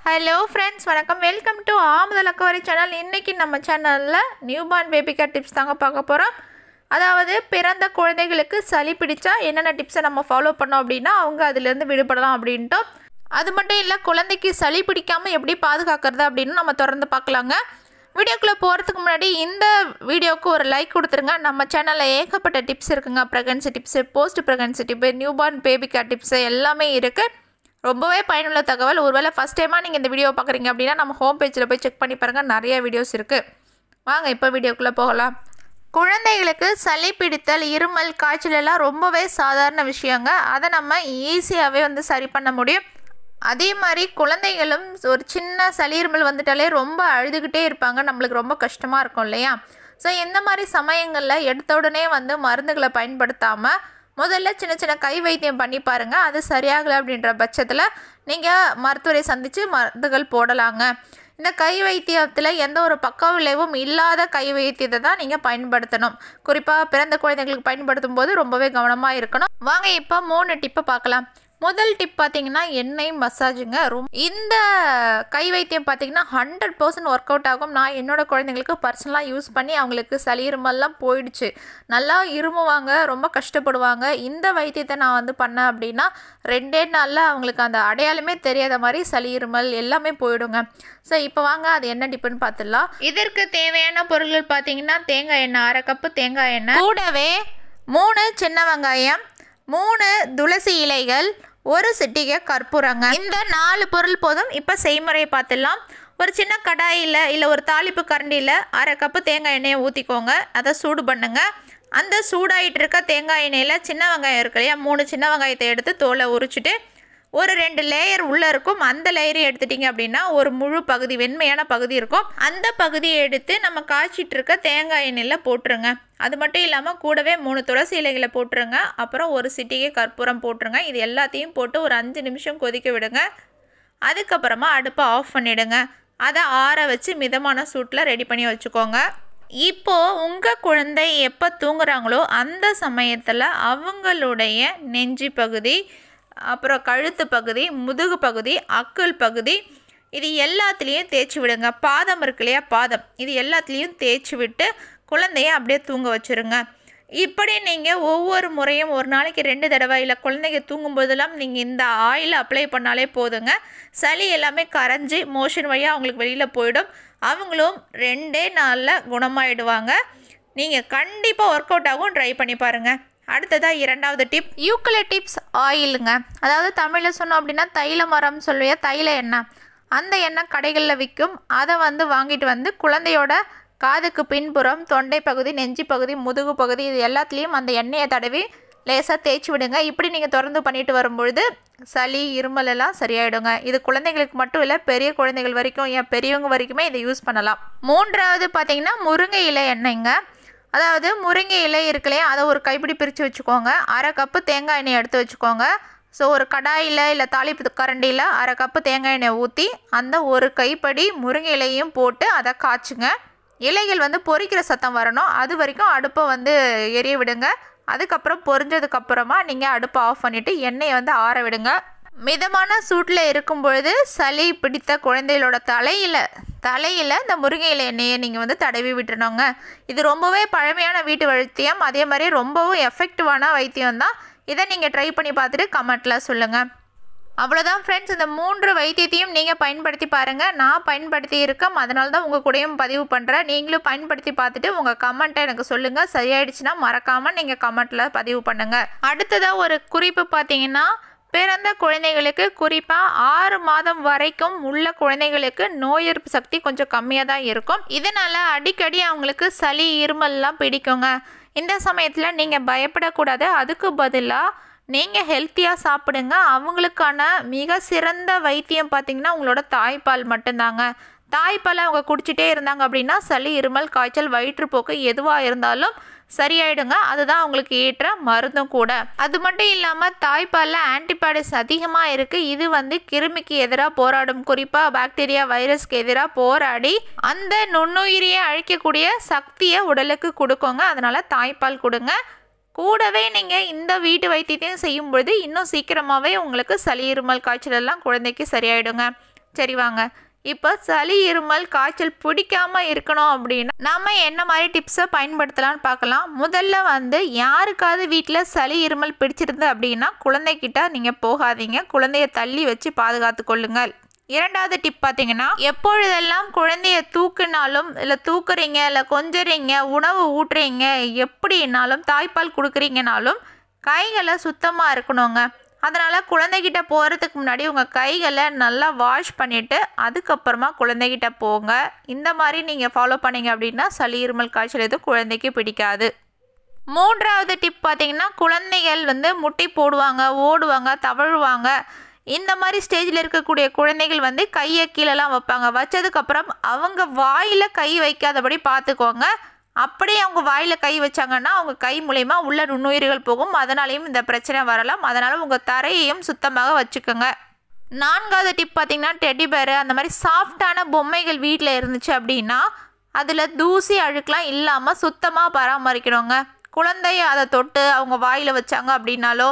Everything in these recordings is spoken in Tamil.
ஹலோ ஃப்ரெண்ட்ஸ், வணக்கம். வெல்கம் டு ஆமுதலக்கவரி சேனல். இன்றைக்கி நம்ம சேனலில் நியூபார்ன் பேபி கேர் டிப்ஸ் தாங்க பார்க்க போகிறோம். அதாவது பிறந்த குழந்தைகளுக்கு சளி பிடிச்சா என்னென்ன டிப்ஸை நம்ம ஃபாலோ பண்ணோம் அப்படின்னா அவங்க அதிலேருந்து விடுபடலாம் அப்படின்ட்டு. அது மட்டும் இல்லை, குழந்தைக்கு சளி பிடிக்காமல் எப்படி பாதுகாக்கிறது அப்படின்னு நம்ம தொடர்ந்து பார்க்கலாங்க. வீடியோக்குள்ளே போகிறதுக்கு முன்னாடி இந்த வீடியோவுக்கு ஒரு லைக் கொடுத்துருங்க. நம்ம சேனலில் ஏகப்பட்ட டிப்ஸ் இருக்குங்க. Pregnancy tips, post pregnancy tip, newborn baby care tips எல்லாமே இருக்குது. ரொம்பவே பயனுள்ள தகவல். ஒருவேளை ஃபஸ்ட் டைமாக நீங்கள் இந்த வீடியோ பார்க்குறீங்க அப்படின்னா நம்ம ஹோம் பேஜில் போய் செக் பண்ணி பாருங்கள், நிறைய வீடியோஸ் இருக்குது. வாங்க இப்போ வீடியோக்குள்ளே போகலாம். குழந்தைகளுக்கு சளி பிடித்தல், இருமல், காய்ச்சல் எல்லாம் ரொம்பவே சாதாரண விஷயங்க. அதை நம்ம ஈஸியாகவே சரி பண்ண முடியும். அதே மாதிரி குழந்தைகளும் ஒரு சின்ன சளி இருமல் வந்துட்டாலே ரொம்ப அழுதுகிட்டே இருப்பாங்க. நம்மளுக்கு ரொம்ப கஷ்டமாக இருக்கும் இல்லையா? ஸோ இந்த மாதிரி சமயங்களில் எடுத்த உடனே மருந்துகளை பயன்படுத்தாமல் முதல்ல சின்ன சின்ன கை வைத்தியம் பண்ணி பாருங்கள். அது சரியாகலை அப்படின்ற பட்சத்தில் நீங்கள் மருத்துவரை சந்தித்து மருந்துகள் போடலாங்க. இந்த கை வைத்தியத்தில் எந்த ஒரு பக்க விளைவும் இல்லாத கை வைத்தியத்தை தான் நீங்கள் பயன்படுத்தணும். குறிப்பாக பிறந்த குழந்தைங்களுக்கு பயன்படுத்தும் போது ரொம்பவே கவனமாக இருக்கணும். வாங்க இப்போ 3 டிப்பை பார்க்கலாம். முதல் டிப் பார்த்தீங்கன்னா எண்ணெய் மசாஜுங்க. இந்த கை வைத்தியம் பார்த்தீங்கன்னா 100% ஒர்க் அவுட் ஆகும். நான் என்னோடய குழந்தைங்களுக்கு பர்சனலாக யூஸ் பண்ணி அவங்களுக்கு சளி இருமல்லாம் போயிடுச்சு. நல்லா இருமுவாங்க, ரொம்ப கஷ்டப்படுவாங்க. இந்த வைத்தியத்தை நான் பண்ணேன் அப்படின்னா 2 நாளில் அவங்களுக்கு அந்த அடையாளமே தெரியாத மாதிரி சளி இருமல் எல்லாமே போயிடுங்க. ஸோ இப்போ வாங்க அது என்ன டிப்புன்னு பார்த்துடலாம். இதற்கு தேவையான பொருட்கள் பார்த்தீங்கன்னா தேங்காய் எண்ணெய் 1/2 கப்பு தேங்காய் எண்ணெய், கூடவே 3 சின்ன வெங்காயம், 3 துளசி இலைகள், 1 சிட்டிகை கற்பூரங்க. இந்த 4 பொருள் போதும். இப்போ செய்முறையை பார்த்துடலாம். ஒரு சின்ன கடாயில் இல்லை ஒரு தாளிப்பு கரண்டியில் 1/2 கப்பு தேங்காய் எண்ணெயை ஊற்றிக்கோங்க. அதை சூடு பண்ணுங்க. அந்த சூடாகிட்டு இருக்க தேங்காய் எண்ணெயில் சின்ன வெங்காயம் இருக்கு இல்லையா, 3 சின்ன வெங்காயத்தை எடுத்து தோலை உரிச்சிட்டு ஒரு 2 லேயர் உள்ளே இருக்கும். அந்த லேயரை எடுத்துட்டிங்க அப்படின்னா ஒரு முழு பகுதி வெண்மையான பகுதி இருக்கும். அந்த பகுதியை எடுத்து நம்ம காய்ச்சிட்டு இருக்க தேங்காய் எண்ணெயில் போட்டுருங்க. அது மட்டும் இல்லாமல் கூடவே 3 துளசி இலைகளை போட்டுருங்க. அப்புறம் 1 சிட்டிகை கற்பூரம் போட்டுருங்க. இது எல்லாத்தையும் போட்டு ஒரு 5 நிமிஷம் கொதிக்க விடுங்க. அதுக்கப்புறமா அடுப்பை ஆஃப் பண்ணிவிடுங்க. அதை ஆற வச்சு மிதமான சூட்டில் ரெடி பண்ணி வச்சுக்கோங்க. இப்போது உங்கள் குழந்தை எப்போ தூங்குறாங்களோ அந்த சமயத்தில் அவங்களுடைய நெஞ்சு பகுதி, அப்புறம் கழுத்து பகுதி, முதுகு பகுதி, அக்குள் பகுதி, இது எல்லாத்துலேயும் தேய்ச்சி விடுங்க. பாதம் இருக்கு இல்லையா, பாதம், இது எல்லாத்துலேயும் தேய்ச்சி விட்டு குழந்தைய அப்படியே தூங்க வச்சுருங்க. இப்படி நீங்கள் ஒவ்வொரு முறையும் ஒரு நாளைக்கு 2 தடவை இல்லை குழந்தைங்க தூங்கும்போதெல்லாம் நீங்கள் இந்த ஆயில் அப்ளை பண்ணாலே போதுங்க. சளி எல்லாமே கரைஞ்சி மோஷன் வழியாக அவங்களுக்கு வெளியில் போயிடும். அவங்களும் 2 நாளில் குணமாயிடுவாங்க. நீங்கள் கண்டிப்பாக ஒர்க் அவுட் ஆகும். ட்ரை பண்ணி பாருங்கள். அடுத்ததாக 2வது டிப் யூக்கலிப்டஸ் ஆயிலுங்க. அதாவது தமிழில் சொன்னோம் அப்படின்னா தைல மரம் சொல்லுவிய தைல எண்ணெய். அந்த எண்ணெய் கடைகளில் விற்கும். அதை வாங்கிட்டு குழந்தையோட காதுக்கு பின்புறம், தொண்டை பகுதி, நெஞ்சு பகுதி, முதுகு பகுதி, இது எல்லாத்துலேயும் அந்த எண்ணெயை தடவி லேசாக தேய்ச்சி விடுங்க. இப்படி நீங்கள் தொடர்ந்து பண்ணிட்டு வரும்பொழுது சளி இருமல் எல்லாம் சரியாயிடுங்க. இது குழந்தைங்களுக்கு மட்டும் இல்லை, பெரிய குழந்தைகள் வரைக்கும், ஏன் பெரியவங்க வரைக்குமே இதை யூஸ் பண்ணலாம். 3வது பார்த்தீங்கன்னா முருங்கை இலை எண்ணெய்ங்க. அதாவது முருங்கை இலை இருக்குல்லையே, அதை ஒரு கைப்பிடி பிரித்து வச்சுக்கோங்க. 1/2 கப்பு தேங்காய் எண்ணெய் எடுத்து வச்சுக்கோங்க. ஸோ ஒரு கடாயில் இல்லை தாளிப்பு கரண்டியில் 1/2 கப்பு தேங்காய் எண்ணெய் ஊற்றி அந்த ஒரு கைப்படி முருங்கை இலையும் போட்டு அதை காய்ச்சுங்க. இலைகள் பொரிக்கிற சத்தம் வரணும். அது வரைக்கும் அடுப்பை எரிய விடுங்க. அதுக்கப்புறம் பொரிஞ்சதுக்கப்புறமா நீங்கள் அடுப்பை ஆஃப் பண்ணிவிட்டு எண்ணெயை ஆற விடுங்க. மிதமான சூட்டில் இருக்கும் பொழுது சளி பிடித்த குழந்தைகளோட தலையில் இந்த முருங்கை இலை எண்ணெயை நீங்கள் தடவி விட்டுருணுங்க. இது ரொம்பவே பழமையான வீட்டு வைத்தியம். அதே மாதிரி ரொம்பவும் எஃபெக்டிவான வைத்தியம் தான். இதை நீங்கள் ட்ரை பண்ணி பார்த்துட்டு கமெண்ட்டில் சொல்லுங்கள். அவ்வளோதான் ஃப்ரெண்ட்ஸ், இந்த 3 வைத்தியத்தையும் நீங்கள் பயன்படுத்தி பாருங்கள். நான் பயன்படுத்தி இருக்கேன், அதனால தான் உங்கள் கூடயும் பதிவு பண்ணுறேன். நீங்களும் பயன்படுத்தி பார்த்துட்டு உங்கள் கமெண்ட்டை எனக்கு சொல்லுங்கள். சரியாயிடுச்சுன்னா மறக்காமல் நீங்கள் கமெண்ட்டில் பதிவு பண்ணுங்கள். அடுத்ததாக ஒரு குறிப்பு பார்த்தீங்கன்னா, பிறந்த குழந்தைகளுக்கு குறிப்பாக 6 மாதம் வரைக்கும் உள்ள குழந்தைகளுக்கு நோய் எதிர்ப்பு சக்தி கொஞ்சம் கம்மியாக தான் இருக்கும். இதனால் அடிக்கடி அவங்களுக்கு சளி இருமல்லாம் பிடிக்குங்க. இந்த சமயத்தில் நீங்கள் பயப்படக்கூடாது. அதுக்கு பதிலாக நீங்கள் ஹெல்த்தியாக சாப்பிடுங்க. அவங்களுக்கான மிக சிறந்த வைத்தியம் பார்த்திங்கன்னா உங்களோட தாய்ப்பால் மட்டும்தாங்க. தாய்ப்பால் அவங்க குடிச்சிட்டே இருந்தாங்க அப்படின்னா சளி, இருமல், காய்ச்சல், வயிற்றுப்போக்கு எதுவாக இருந்தாலும் சரியாயிடுங்க. அதுதான் அவங்களுக்கு ஏற்ற மருந்தும் கூட. அது மட்டும் இல்லாமல் தாய்ப்பாலில் ஆன்டிபாடிஸ் அதிகமாக இருக்குது. இது கிருமிக்கு எதிராக போராடும். குறிப்பாக பாக்டீரியா, வைரஸ்க்கு எதிராக போராடி அந்த நுண்ணுயிரியை அழிக்கக்கூடிய சக்தியை உடலுக்கு கொடுக்குங்க. அதனால் தாய்ப்பால் கொடுங்க. கூடவே நீங்கள் இந்த வீட்டு வைத்தியத்தையும் செய்யும் பொழுது இன்னும் சீக்கிரமாகவே உங்களுக்கு சளி, இருமல், காய்ச்சல் எல்லாம் குழந்தைக்கு சரியாயிடுங்க. சரி வாங்க, இப்போ சளி இருமல் காய்ச்சல் பிடிக்காமல் இருக்கணும் அப்படின்னா நம்ம என்ன மாதிரி டிப்ஸை பயன்படுத்தலாம்னு பார்க்கலாம். முதல்ல யாருக்காவது வீட்டில் சளி இருமல் பிடிச்சிருந்து அப்படின்னா குழந்தைகிட்ட நீங்கள் போகாதீங்க, குழந்தைய தள்ளி வச்சு பாதுகாத்து கொள்ளுங்கள். இரண்டாவது டிப் பார்த்தீங்கன்னா, எப்பொழுதெல்லாம் குழந்தைய தூக்குனாலும் இல்லை தூக்குறீங்க இல்லை கொஞ்சறீங்க உணவு ஊட்டுறீங்க எப்படின்னாலும் தாய்ப்பால் கொடுக்குறீங்கனாலும் கைகளை சுத்தமாக இருக்கணுங்க. அதனால் குழந்தைகிட்ட போகிறதுக்கு முன்னாடி உங்கள் கைகளை நல்லா வாஷ் பண்ணிவிட்டு அதுக்கப்புறமா குழந்தைகிட்ட போங்க. இந்த மாதிரி நீங்கள் ஃபாலோ பண்ணிங்க அப்படின்னா சளி இருமல் காய்ச்சல் எதுவும் குழந்தைக்கு பிடிக்காது. மூன்றாவது டிப் பார்த்திங்கன்னா, குழந்தைகள் முட்டி போடுவாங்க, ஓடுவாங்க, தவழுவாங்க. இந்த மாதிரி ஸ்டேஜில் இருக்கக்கூடிய குழந்தைகள் கையை கீழெல்லாம் வைப்பாங்க. வச்சதுக்கப்புறம் அவங்க வாயில் கை வைக்காதபடி பார்த்துக்கோங்க. அப்படியே அவங்க வாயில் கை வச்சாங்கன்னா அவங்க கை மூலயமா உள்ள நுண்ணுயிர்கள் போகும். அதனாலையும் இந்த பிரச்சனை வரலாம். அதனால் உங்கள் தரையையும் சுத்தமாக வச்சுக்கோங்க. நான்காவது டிப் பார்த்திங்கன்னா, டெடி பேரு அந்த மாதிரி சாஃப்டான பொம்மைகள் வீட்டில் இருந்துச்சு அப்படின்னா அதில் தூசி அழுக்கெலாம் இல்லாமல் சுத்தமாக பராமரிக்கணுங்க. குழந்தைய அதை தொட்டு அவங்க வாயில் வச்சாங்க அப்படின்னாலோ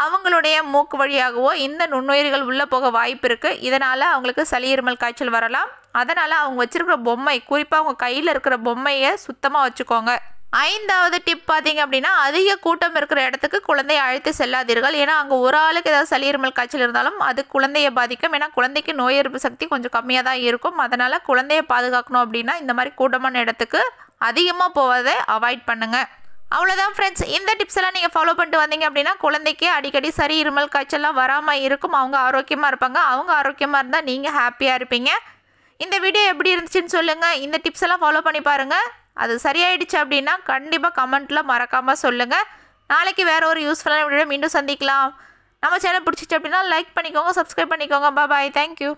அவங்களுடைய மூக்கு வழியாகவோ இந்த நுண்ணுயிர்கள் உள்ளே போக வாய்ப்பு இருக்குது. இதனால் அவங்களுக்கு சளி இருமல் காய்ச்சல் வரலாம். அதனால் அவங்க வச்சுருக்கிற பொம்மை, குறிப்பாக அவங்க கையில் இருக்கிற பொம்மையை சுத்தமாக வச்சுக்கோங்க. ஐந்தாவது டிப் பார்த்திங்க அப்படின்னா, அதிக கூட்டம் இருக்கிற இடத்துக்கு குழந்தையை அழைத்து செல்லாதீர்கள். ஏன்னா அங்கே ஒரு ஆளுக்கு ஏதாவது சளி இருமல் காய்ச்சல் இருந்தாலும் அது குழந்தையை பாதிக்கும். ஏன்னா குழந்தைக்கு நோய் எதிர்ப்பு சக்தி கொஞ்சம் கம்மியாக தான் இருக்கும். அதனால் குழந்தையை பாதுகாக்கணும் அப்படின்னா இந்த மாதிரி கூட்டமான இடத்துக்கு அதிகமாக போவதை அவாய்ட் பண்ணுங்கள். அவ்வளோதான் ஃப்ரெண்ட்ஸ். இந்த டிப்ஸ் எல்லாம் நீங்கள் ஃபாலோ பண்ணிட்டு வந்தீங்க அப்படின்னா குழந்தைக்கு அடிக்கடி சளி இருமல் காய்ச்சல்லாம் வராமல் இருக்கும். அவங்க ஆரோக்கியமாக இருப்பாங்க. அவங்க ஆரோக்கியமாக இருந்தால் நீங்கள் ஹாப்பியாக இருப்பீங்க. இந்த வீடியோ எப்படி இருந்துச்சுன்னு சொல்லுங்கள். இந்த டிப்ஸ் எல்லாம் ஃபாலோ பண்ணி பாருங்கள். அது சரியாயிடுச்சு அப்படின்னா கண்டிப்பாக கமெண்ட்டில் மறக்காமல் சொல்லுங்கள். நாளைக்கு வேறு ஒரு யூஸ்ஃபுல்லான வீடியோ மீண்டும் சந்திக்கலாம். நம்ம சேனல் பிடிச்சிச்சு அப்படின்னா லைக் பண்ணிக்கோங்க, சப்ஸ்கிரைப் பண்ணிக்கோங்க. பாய், தேங்க்யூ.